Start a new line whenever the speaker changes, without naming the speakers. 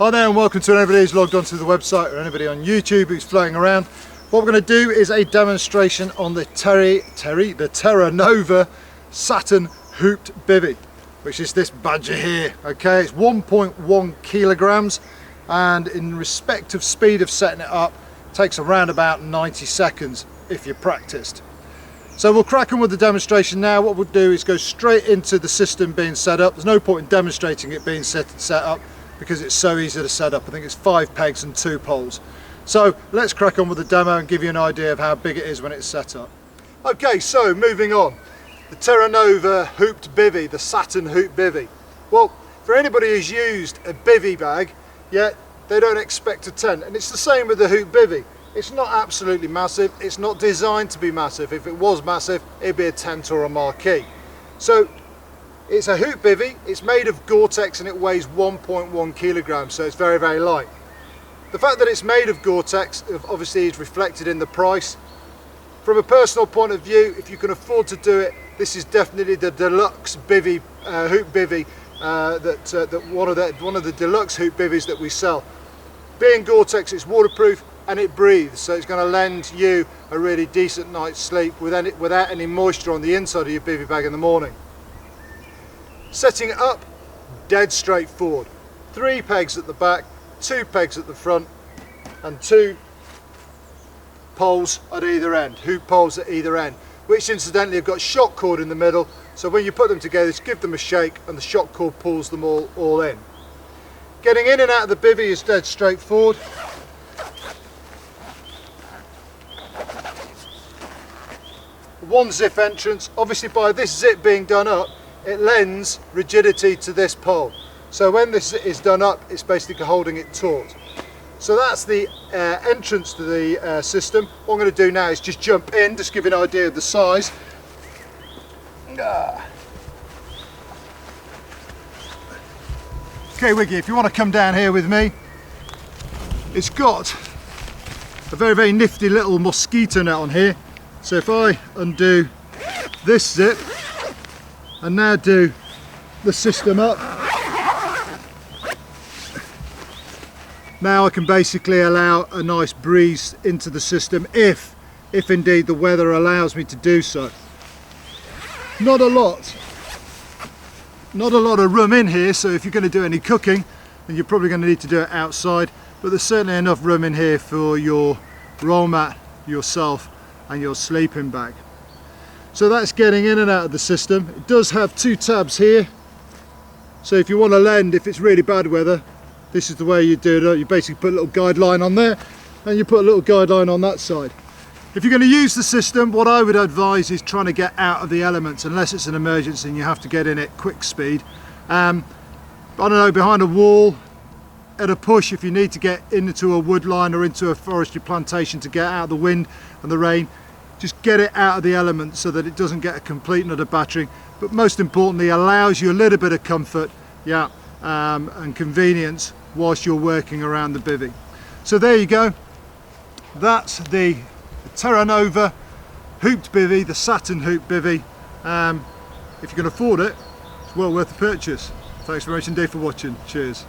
Hi there and welcome to anybody who's logged onto the website or anybody on YouTube who's flying around. What we're going to do is a demonstration on the Terra Nova Saturn hooped bivvy, which is this badger here. Okay, it's 1.1 kilograms, and in respect of speed of setting it up, it takes around about 90 seconds if you're practiced. So we'll crack on with the demonstration now. What we'll do is go straight into the system being set up. There's no point in demonstrating it being set up because it's so easy to set up. I think it's 5 pegs and 2 poles. So let's crack on with the demo and give you an idea of how big it is when it's set up. Okay, so moving on. The Terra Nova hooped bivvy, the Saturn hooped bivvy. Well, for anybody who's used a bivvy bag, yet they don't expect a tent. And it's the same with the hoop bivvy. It's not absolutely massive. It's not designed to be massive. If it was massive, it'd be a tent or a marquee. So it's a hoop bivvy. It's made of Gore-Tex and it weighs 1.1 kilograms, so it's very, very light. The fact that it's made of Gore-Tex obviously is reflected in the price. From a personal point of view, if you can afford to do it, this is definitely the deluxe bivvy, hoop bivvy, one of the deluxe hoop bivvies that we sell. Being Gore-Tex, it's waterproof and it breathes, so it's going to lend you a really decent night's sleep without any moisture on the inside of your bivvy bag in the morning. Setting it up, dead straightforward. 3 pegs at the back, 2 pegs at the front, and 2 poles at either end, hoop poles at either end, which incidentally have got shock cord in the middle, so when you put them together, just give them a shake and the shock cord pulls them all in. Getting in and out of the bivvy is dead straightforward. One zip entrance. Obviously by this zip being done up, it lends rigidity to this pole. So when this is done up, it's basically holding it taut. So that's the entrance to the system. What I'm going to do now is just jump in, just give you an idea of the size. Okay, Wiggy, if you want to come down here with me, it's got a very, very nifty little mosquito net on here. So if I undo this zip and now do the system up, now I can basically allow a nice breeze into the system if indeed the weather allows me to do so. Not a lot of room in here, so if you're going to do any cooking, then you're probably going to need to do it outside, but there's certainly enough room in here for your roll mat, yourself and your sleeping bag. So that's getting in and out of the system. It does have 2 tabs here, so if you want to lend, if it's really bad weather, this is the way you do it. You basically put a little guideline on there and you put a little guideline on that side. If you're going to use the system, what I would advise is trying to get out of the elements unless it's an emergency and you have to get in at quick speed. I don't know, behind a wall, at a push, if you need to get into a wood line or into a forestry plantation to get out of the wind and the rain, just get it out of the elements so that it doesn't get a complete and utter battering, but most importantly allows you a little bit of comfort, and convenience whilst you're working around the bivvy. So there you go, that's the Terra Nova hooped bivvy, the Saturn hooped bivvy. If you can afford it, it's well worth the purchase. Thanks very much indeed for watching. Cheers.